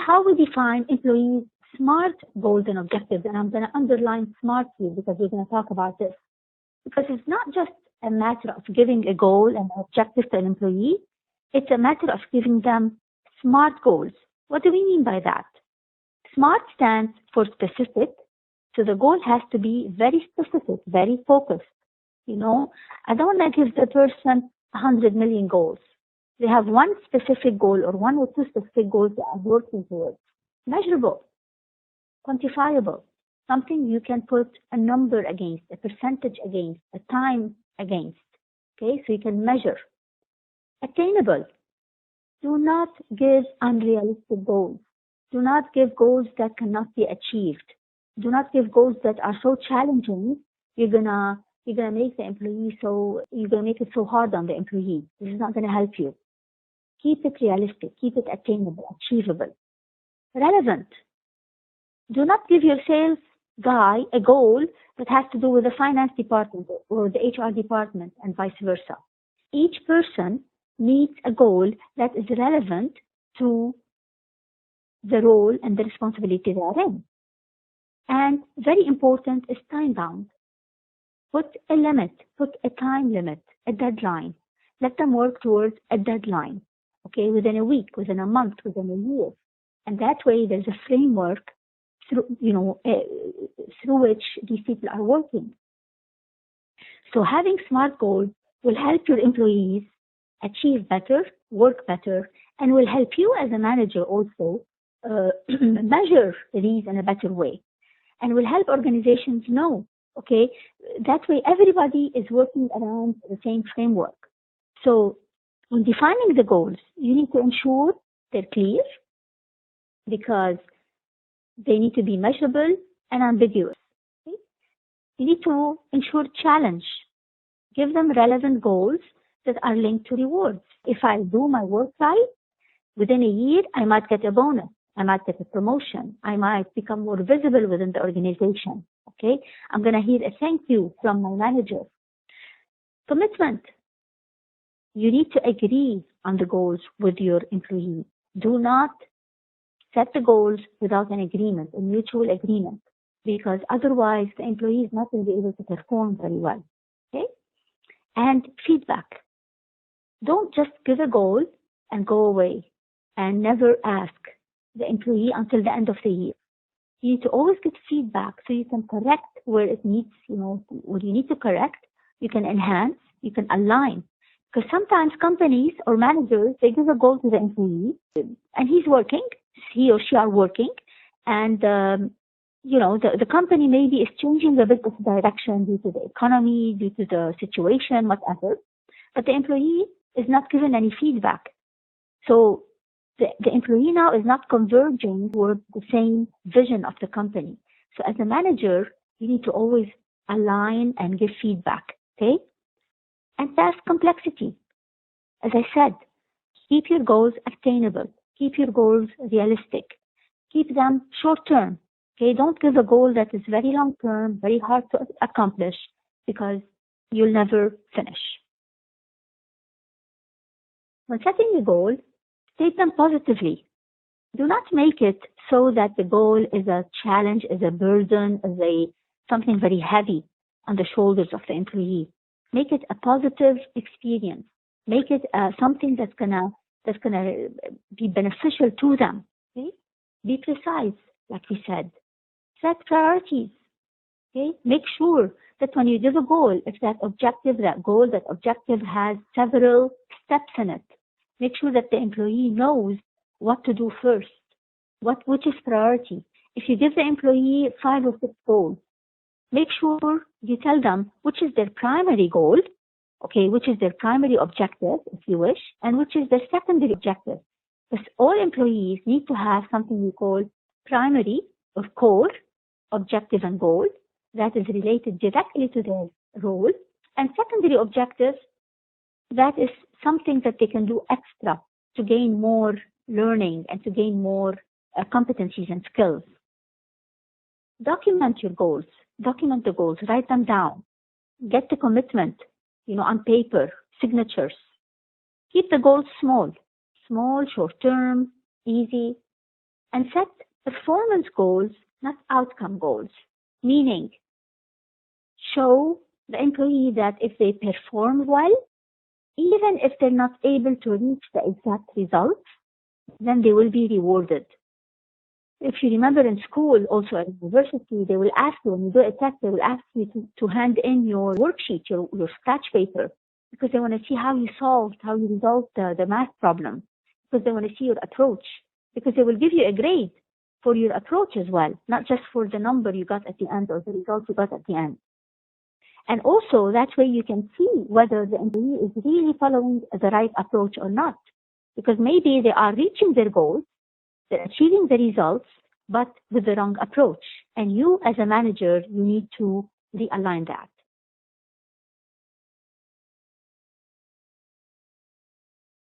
how we define employees' SMART goals and objectives. And I'm going to underline SMART here because we're going to talk about this. Because it's not just a matter of giving a goal and an objective to an employee. It's a matter of giving them SMART goals. What do we mean by that? SMART stands for specific. So the goal has to be very specific, very focused. You know, I don't want to give the person 100 million goals. They have one specific goal or one or two specific goals they are working towards. Measurable, quantifiable, something you can put a number against, a percentage against, a time against. Okay, so you can measure. Attainable. Do not give unrealistic goals. Do not give goals that cannot be achieved. Do not give goals that are so challenging, you're gonna make the employee you're gonna make it so hard on the employee. This is not gonna help you. Keep it realistic, keep it attainable, achievable. Relevant. Do not give your sales guy a goal that has to do with the finance department or the HR department and vice versa. Each person needs a goal that is relevant to the role and the responsibility they are in. And very important is time bound. Put a limit, put a time limit, a deadline. Let them work towards a deadline, okay, within a week, within a month, within a year. And that way there's a framework through which these people are working. So having SMART goals will help your employees achieve better, work better, and will help you as a manager also measure these in a better way. And will help organizations know, okay, that way everybody is working around the same framework. So in defining the goals, you need to ensure they're clear because they need to be measurable and ambiguous. Okay? You need to ensure challenge. Give them relevant goals that are linked to rewards. If I do my work right, within a year, I might get a bonus. I might get a promotion. I might become more visible within the organization. Okay? I'm going to hear a thank you from my manager. Commitment. You need to agree on the goals with your employee. Do not set the goals without an agreement, a mutual agreement, because otherwise the employee is not going to be able to perform very well. Okay? And feedback. Don't just give a goal and go away and never ask the employee until the end of the year. You need to always get feedback so you can correct where it needs, where you need to correct. You can enhance, you can align. Because sometimes companies or managers, they give a goal to the employee and he's working, he or she are working, and the company maybe is changing the business direction due to the economy, due to the situation, whatever. But the employee is not given any feedback. So the employee now is not converging toward the same vision of the company. So as a manager, you need to always align and give feedback, okay? And task complexity. As I said, keep your goals attainable. Keep your goals realistic. Keep them short-term, okay? Don't give a goal that is very long-term, very hard to accomplish, because you'll never finish. When setting a goal, state them positively. Do not make it so that the goal is a challenge, is a burden, is something very heavy on the shoulders of the employee. Make it a positive experience. Make it something that's gonna be beneficial to them. Okay? Be precise, like we said. Set priorities. Okay? Make sure that when you give a goal, if that objective has several steps in it. Make sure that the employee knows what to do first, which is priority. If you give the employee 5 or 6 goals, make sure you tell them which is their primary goal, okay, which is their primary objective, if you wish, and which is their secondary objective. Because all employees need to have something we call primary or core objective and goal that is related directly to their role, and secondary objective that is something that they can do extra to gain more learning and to gain more competencies and skills. Document your goals. Document the goals. Write them down. Get the commitment, on paper, signatures. Keep the goals small, short-term, easy. and set performance goals, not outcome goals. Meaning, show the employee that if they perform well, even if they're not able to reach the exact results, then they will be rewarded. If you remember in school, also at university, they will ask you, when you do a test, they will ask you to hand in your worksheet, your scratch paper, because they want to see how you resolved the math problem, because they want to see your approach, because they will give you a grade for your approach as well, not just for the number you got at the end or the results you got at the end. And also, that way you can see whether the employee is really following the right approach or not, because maybe they are reaching their goals, they're achieving the results, but with the wrong approach. And you, as a manager, you need to realign that.